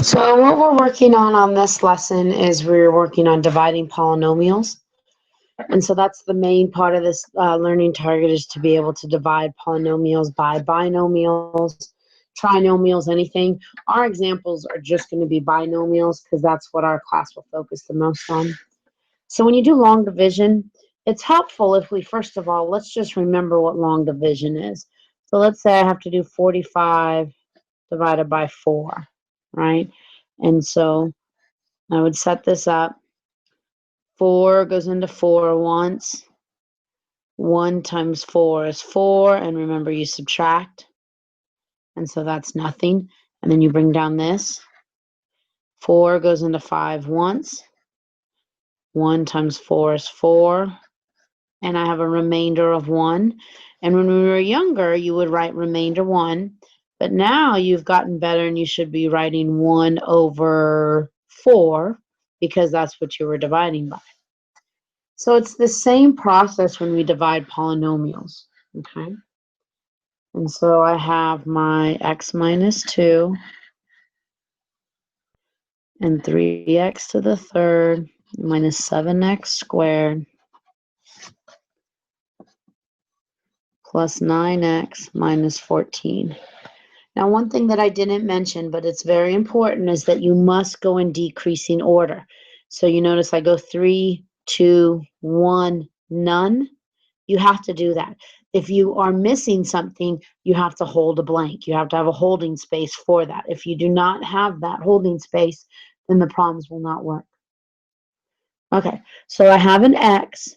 So what we're working on this lesson is we're working on dividing polynomials. And so that's the main part of this learning target, is to be able to divide polynomials by binomials, trinomials, anything. Our examples are just going to be binomials because that's what our class will focus the most on. So when you do long division, it's helpful if we, first of all, let's just remember what long division is. So let's say I have to do 45 divided by 4, right? And so I would set this up. 4 goes into 4 once. 1 times 4 is 4. And remember, you subtract. And so that's nothing. And then you bring down this. 4 goes into 5 once. 1 times 4 is 4. And I have a remainder of 1. And when we were younger, you would write remainder 1. But now you've gotten better and you should be writing 1 over 4 because that's what you were dividing by. So it's the same process when we divide polynomials, okay? And so I have my x minus 2 and 3x to the third minus 7x squared plus 9x minus 14. Now, one thing that I didn't mention, but it's very important, is that you must go in decreasing order. So you notice I go 3, 2, 1, none. You have to do that. If you are missing something, you have to hold a blank. You have to have a holding space for that. If you do not have that holding space, then the problems will not work. Okay, so I have an x,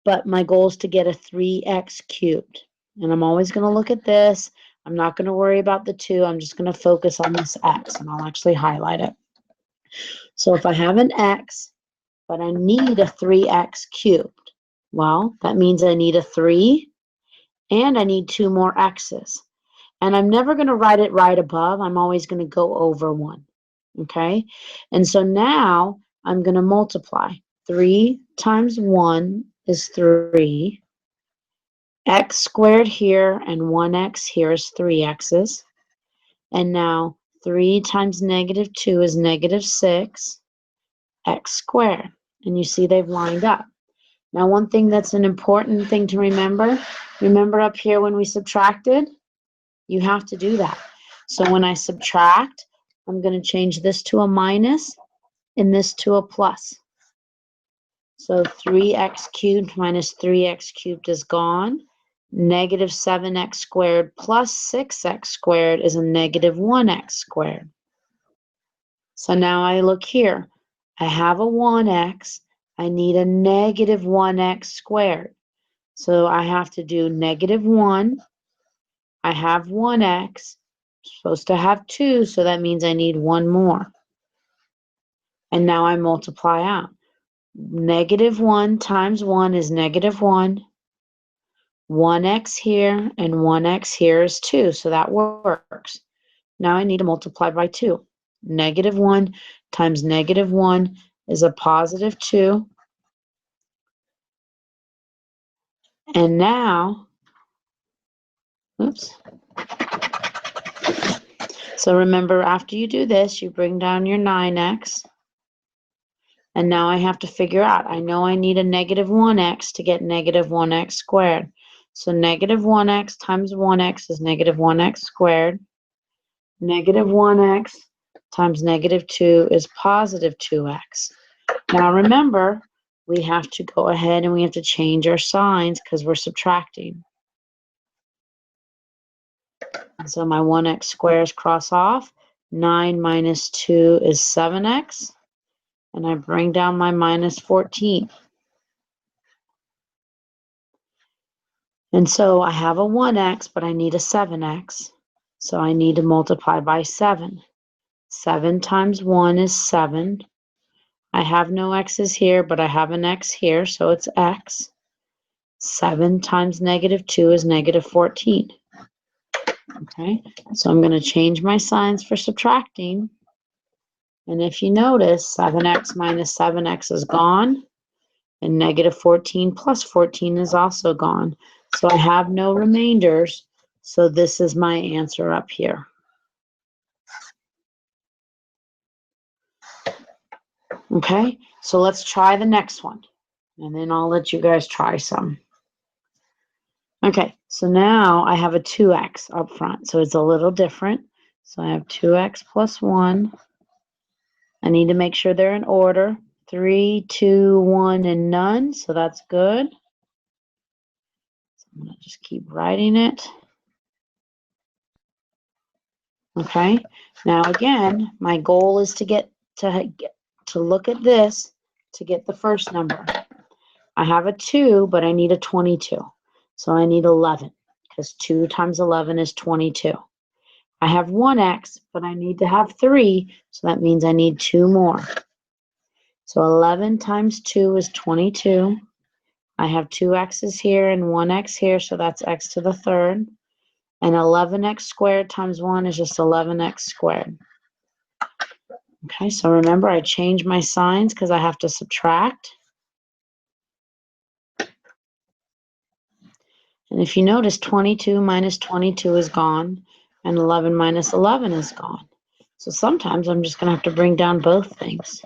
but my goal is to get a 3x cubed. And I'm always going to look at this. I'm not going to worry about the 2. I'm just going to focus on this x, and I'll actually highlight it. So if I have an x, but I need a 3x cubed, well, that means I need a 3, and I need 2 more x's. And I'm never going to write it right above. I'm always going to go over 1, okay? And so now I'm going to multiply. 3 times 1 is 3. X squared here and 1x here is 3x's. And now 3 times negative 2 is negative 6, x squared. And you see they've lined up. Now, one thing that's an important thing to remember up here when we subtracted, you have to do that. So when I subtract, I'm going to change this to a minus and this to a plus. So 3x cubed minus 3x cubed is gone. Negative 7x squared plus 6x squared is a negative 1x squared. So now I look here. I have a 1x. I need a negative 1x squared. So I have to do negative 1. I have 1x. I'm supposed to have 2, so that means I need 1 more. And now I multiply out. Negative 1 times 1 is negative 1. 1x here and 1x here is 2, so that works. Now I need to multiply by 2. Negative 1 times negative 1 is a positive 2. And now, oops. So remember, after you do this, you bring down your 9x. And now I have to figure out, I know I need a negative 1x to get negative 1x squared. So negative 1x times 1x is negative 1x squared. Negative 1x times negative 2 is positive 2x. Now remember, we have to go ahead and we have to change our signs because we're subtracting. And so my 1x squares cross off. 9 minus 2 is 7x. And I bring down my minus 14. And so I have a 1x, but I need a 7x. So I need to multiply by 7. 7 times 1 is 7. I have no x's here, but I have an x here, so it's x. 7 times negative 2 is negative 14. Okay, so I'm going to change my signs for subtracting. And if you notice, 7x minus 7x is gone. And negative 14 plus 14 is also gone. So I have no remainders. So this is my answer up here. Okay, so let's try the next one, and then I'll let you guys try some. Okay, so now I have a 2x up front, so it's a little different. So I have 2x plus 1. I need to make sure they're in order. 3, 2, 1, and none, so that's good. So I'm going to just keep writing it. Okay, now again, my goal is to get to look at this to get the first number. I have a 2, but I need a 22. So I need 11, because 2 times 11 is 22. I have 1x, but I need to have 3, so that means I need 2 more. So 11 times 2 is 22. I have 2 x's here and 1 x here, so that's x to the third. And 11x squared times 1 is just 11x squared. Okay, so remember I changed my signs because I have to subtract. And if you notice, 22 minus 22 is gone, and 11 minus 11 is gone. So sometimes I'm just going to have to bring down both things.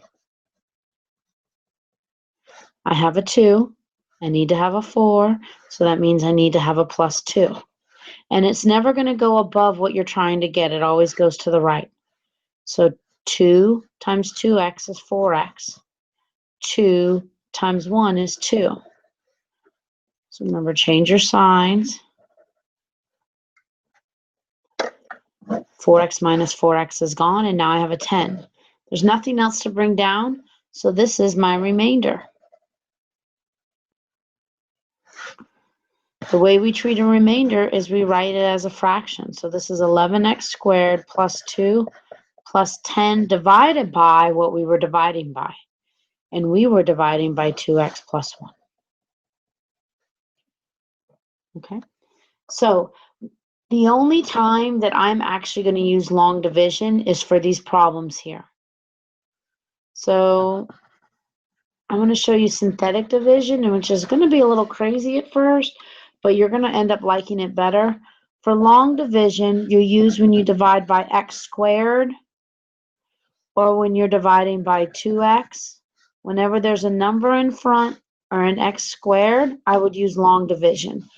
I have a 2. I need to have a 4, so that means I need to have a plus 2. And it's never going to go above what you're trying to get. It always goes to the right. So 2 times 2x is 4x. 2 times 1 is 2. So remember, change your signs. 4x minus 4x is gone, and now I have a 10. There's nothing else to bring down, so this is my remainder. The way we treat a remainder is we write it as a fraction. So this is 11x squared plus 2 plus 10 divided by what we were dividing by. And we were dividing by 2x plus 1. Okay, so the only time that I'm actually going to use long division is for these problems here. So I'm going to show you synthetic division, which is going to be a little crazy at first, but you're going to end up liking it better. For long division, you use when you divide by x squared or when you're dividing by 2x. Whenever there's a number in front or an x squared, I would use long division.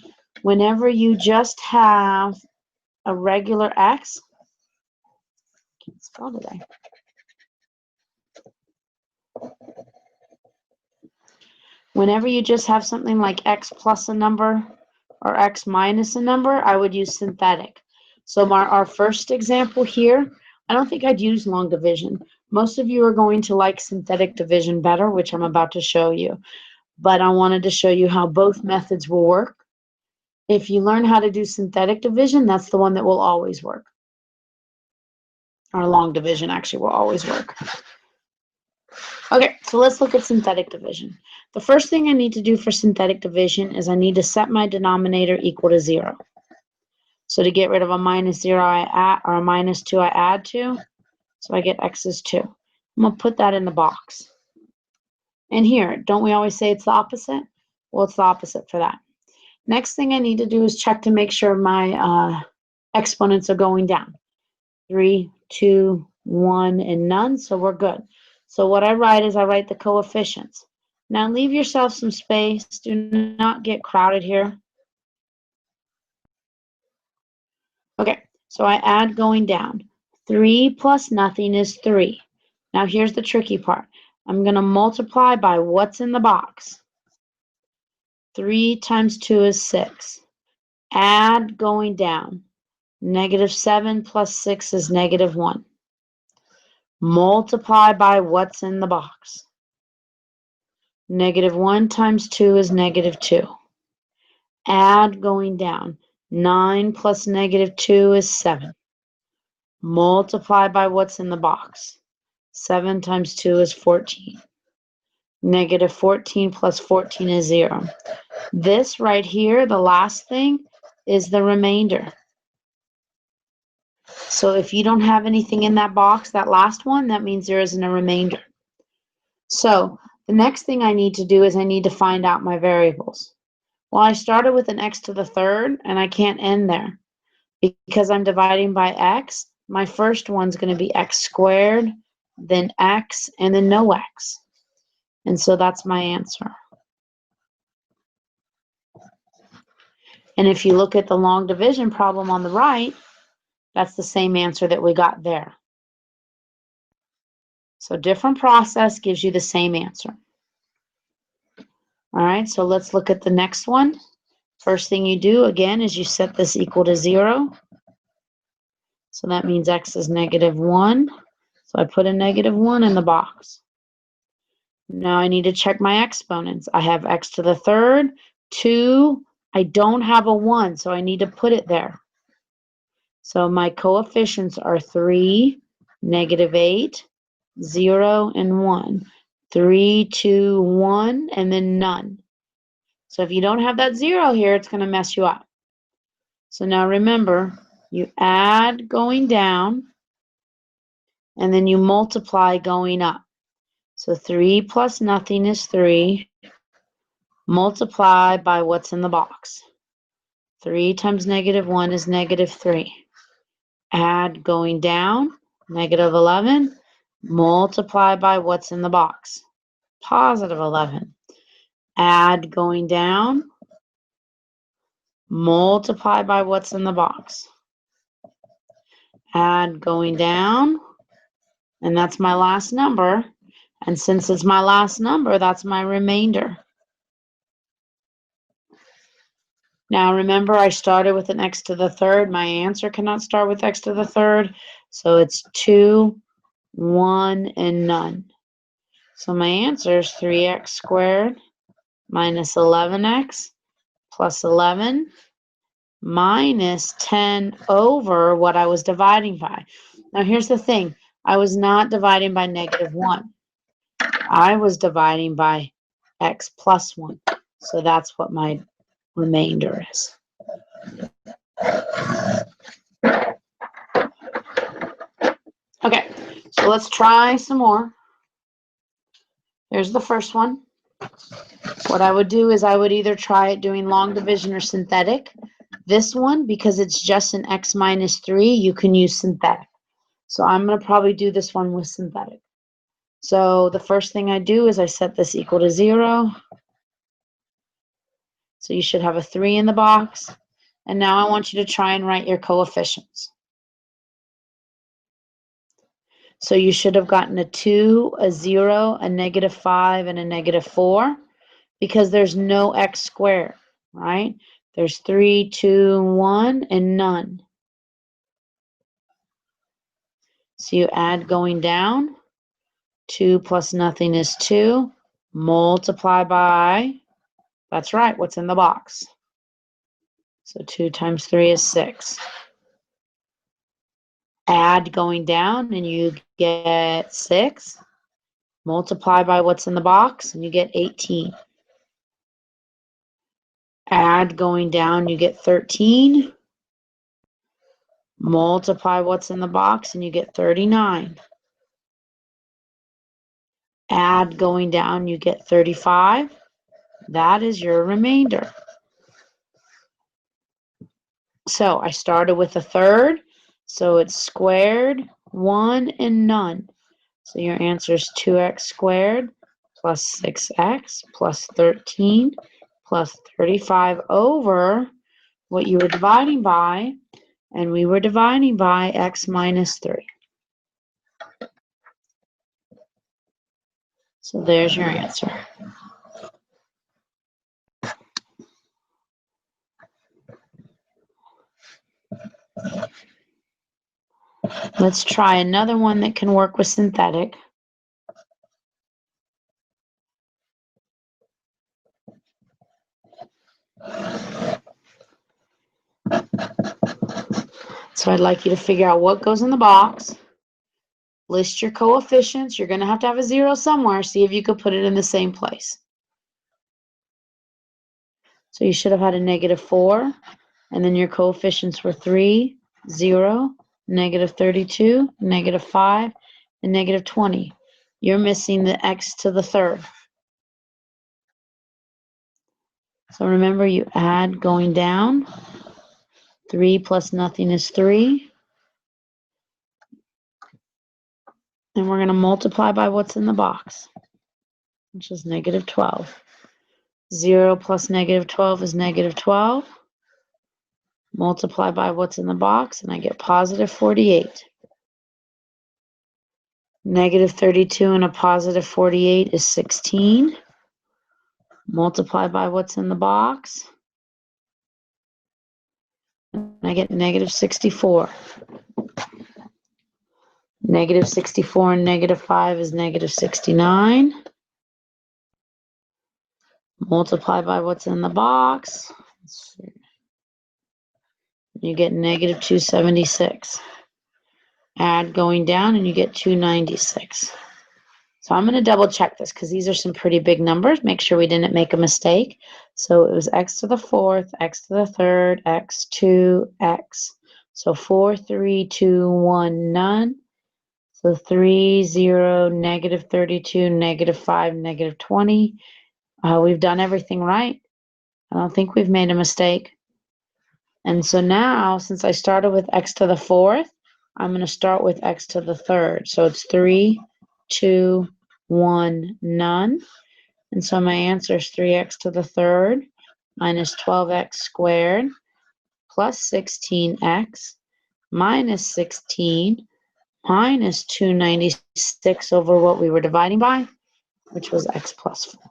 Whenever you just have a regular x, I can't spell today. Whenever you just have something like x plus a number or x minus a number, I would use synthetic. So our first example here, I don't think I'd use long division. Most of you are going to like synthetic division better, which I'm about to show you. But I wanted to show you how both methods will work. If you learn how to do synthetic division, that's the one that will always work. Or long division actually will always work. Okay, so let's look at synthetic division. The first thing I need to do for synthetic division is I need to set my denominator equal to 0. So to get rid of a minus 0, I add, or a minus 2, I add 2. So I get x is 2. I'm going to put that in the box. And here, don't we always say it's the opposite? Well, it's the opposite for that. Next thing I need to do is check to make sure my exponents are going down. 3, 2, 1, and none, so we're good. So what I write is I write the coefficients. Now leave yourself some space. Do not get crowded here. Okay, so I add going down. 3 plus nothing is 3. Now here's the tricky part. I'm going to multiply by what's in the box. 3 times 2 is 6. Add going down. -7 plus 6 is -1. Multiply by what's in the box. -1 times 2 is -2. Add going down. 9 plus -2 is 7. Multiply by what's in the box. 7 times 2 is 14. -14 plus 14 is 0. This right here, the last thing, is the remainder. So if you don't have anything in that box, that last one, that means there isn't a remainder. So the next thing I need to do is I need to find out my variables. Well, I started with an x to the third, and I can't end there. Because I'm dividing by x, my first one's going to be x squared, then x, and then no x. And so that's my answer. And if you look at the long division problem on the right, that's the same answer that we got there. So different process gives you the same answer. All right, so let's look at the next one. First thing you do, again, is you set this equal to 0. So that means x is -1. So I put a -1 in the box. Now I need to check my exponents. I have x to the third, 2. I don't have a 1, so I need to put it there. So my coefficients are 3, -8, 0, and 1. 3, 2, 1, and then none. So if you don't have that 0 here, it's going to mess you up. So now remember, you add going down, and then you multiply going up. So 3 plus nothing is 3. Multiply by what's in the box. 3 times -1 is -3. Add going down, -11. Multiply by what's in the box. +11. Add going down. Multiply by what's in the box. Add going down. And that's my last number. And since it's my last number, that's my remainder. Now remember, I started with an x to the third. My answer cannot start with x to the third. So it's 2, 1, and none. So my answer is 3x squared minus 11x plus 11 minus 10 over what I was dividing by. Now here's the thing. I was not dividing by -1. I was dividing by x plus 1. So that's what my remainder is. Okay, so let's try some more. Here's the first one. What I would do is I would either try it doing long division or synthetic. This one, because it's just an x minus 3, you can use synthetic. So I'm going to probably do this one with synthetic. So the first thing I do is I set this equal to 0. So you should have a 3 in the box. And now I want you to try and write your coefficients. So you should have gotten a 2, a 0, a -5, and a -4 because there's no x squared, right? There's 3, 2, 1, and none. So you add going down. 2 plus nothing is 2. Multiply by, that's right, what's in the box. So 2 times 3 is 6. Add going down and you get 6. Multiply by what's in the box and you get 18. Add going down, you get 13. Multiply what's in the box and you get 39. Add going down, you get 35. That is your remainder. So I started with a third. So it's squared, 1, and none. So your answer is 2x squared plus 6x plus 13 plus 35 over what you were dividing by, and we were dividing by x minus 3. So there's your answer. Let's try another one that can work with synthetic. So I'd like you to figure out what goes in the box. List your coefficients. You're going to have a 0 somewhere. See if you could put it in the same place. So you should have had a -4, and then your coefficients were 3, 0, -32, -5, and -20. You're missing the x to the third. So remember, you add going down. 3 plus nothing is 3. And we're going to multiply by what's in the box. which is negative 12. 0 plus negative 12 is negative 12. Multiply by what's in the box, and I get positive 48. Negative 32 and a positive 48 is 16. Multiply by what's in the box, and I get negative 64. Negative 64 and negative 5 is negative 69. Multiply by what's in the box. Let's see. You get negative 276. Add going down, and you get 296. So I'm going to double check this because these are some pretty big numbers. Make sure we didn't make a mistake. So it was x to the 4th, x to the 3rd, x, 2, x. So 4, 3, 2, 1, none. So 3, 0, negative 32, negative 5, negative 20. We've done everything right. I don't think we've made a mistake. And so now, since I started with x to the 4th, I'm going to start with x to the 3rd. So it's 3, 2, 1, none. And so my answer is 3x to the 3rd minus 12x squared plus 16x minus 16 minus 296 over what we were dividing by, which was x plus 4.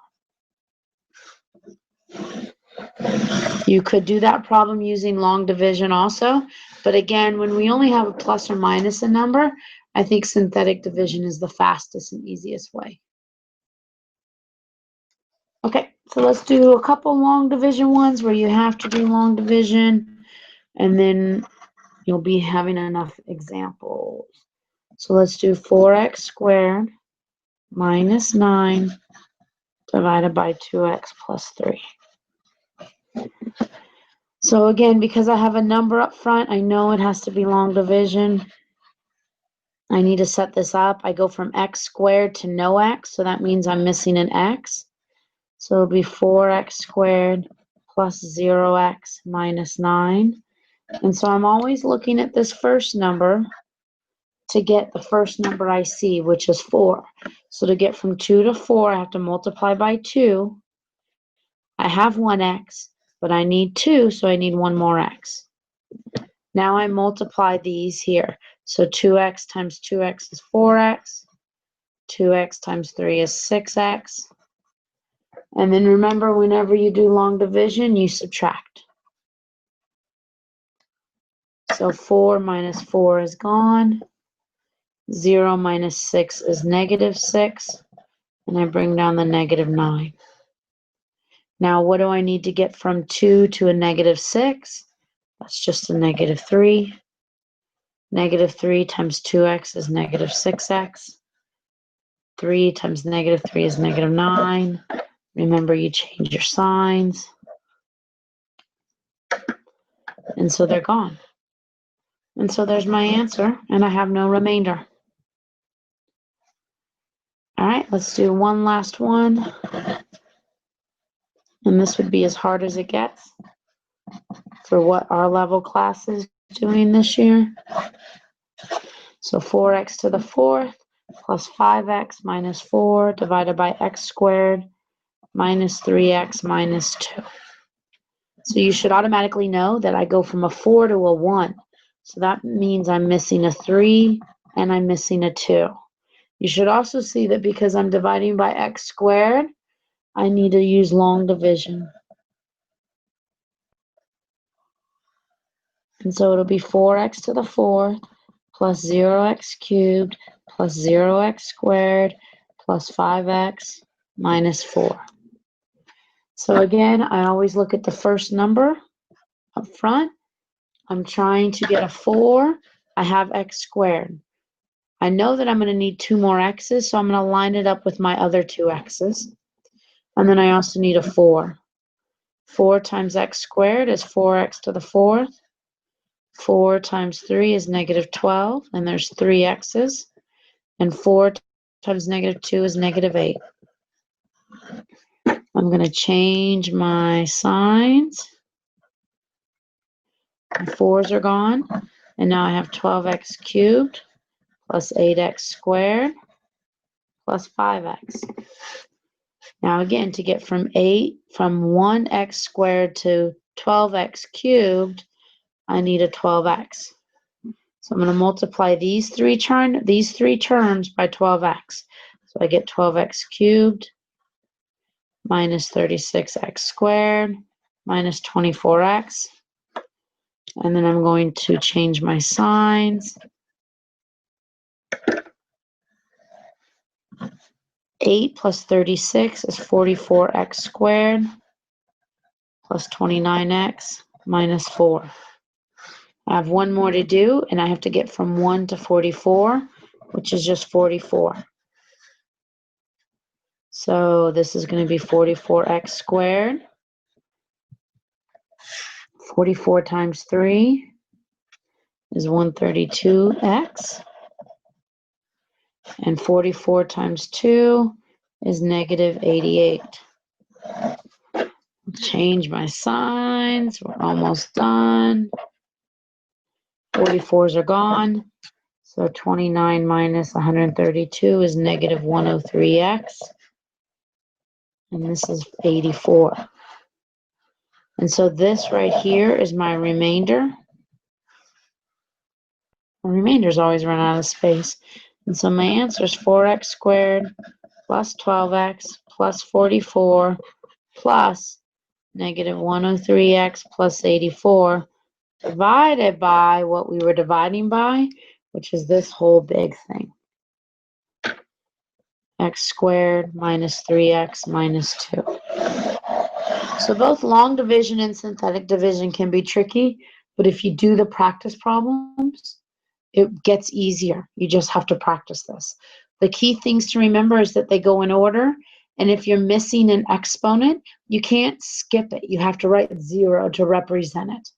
You could do that problem using long division also, but again, when we only have a plus or minus a number, I think synthetic division is the fastest and easiest way. Okay, so let's do a couple long division ones where you have to do long division, and then you'll be having enough examples. So let's do 4x squared minus 9 divided by 2x plus 3. So again, because I have a number up front, I know it has to be long division. I need to set this up. I go from x squared to no x, so that means I'm missing an x. So it'll be 4x squared plus 0x minus 9. And so I'm always looking at this first number to get the first number I see, which is 4. So to get from 2 to 4, I have to multiply by 2. I have 1x, but I need 2, so I need 1 more x. Now I multiply these here. So 2x times 2x is 4x. 2x times 3 is 6x. And then remember, whenever you do long division, you subtract. So 4 minus 4 is gone. 0 minus 6 is negative 6. And I bring down the negative 9. Now, what do I need to get from 2 to a negative 6? That's just a negative 3. Negative 3 times 2x is negative 6x. 3 times negative 3 is negative 9. Remember, you change your signs. And so they're gone. And so there's my answer, and I have no remainder. All right, let's do one last one. And this would be as hard as it gets for what our level class is doing this year. So 4x to the 4th plus 5x minus 4 divided by x squared minus 3x minus 2. So you should automatically know that I go from a 4 to a 1. So that means I'm missing a 3 and I'm missing a 2. You should also see that because I'm dividing by x squared, I need to use long division. And so it'll be 4x to the 4th plus 0x cubed plus 0x squared plus 5x minus 4. So again, I always look at the first number up front. I'm trying to get a 4. I have x squared. I know that I'm going to need 2 more x's, so I'm going to line it up with my other 2 x's. And then I also need a 4. 4 times x squared is 4x to the 4th. 4 times 3 is negative 12, and there's 3 x's. And 4 times negative 2 is negative 8. I'm going to change my signs. The 4's are gone. And now I have 12x cubed plus 8x squared plus 5x. Now again, to get from 1x squared to 12x cubed, I need a 12x. So I'm going to multiply these three terms by 12x. So I get 12x cubed minus 36x squared minus 24x. And then I'm going to change my signs. 8 plus 36 is 44x squared plus 29x minus 4. I have one more to do, and I have to get from 1 to 44, which is just 44. So this is going to be 44x squared. 44 times 3 is 132x. And 44 times 2 is negative 88. Change my signs. We're almost done. 44s are gone. So 29 minus 132 is negative 103x. And this is 84. And so this right here is my remainder. The remainders always run out of space. And so my answer is 4x squared plus 12x plus 44 plus negative 103x plus 84 divided by what we were dividing by, which is this whole big thing. X squared minus 3x minus 2. So both long division and synthetic division can be tricky, but if you do the practice problems, it gets easier. You just have to practice this. The key things to remember is that they go in order, and if you're missing an exponent, you can't skip it. You have to write 0 to represent it.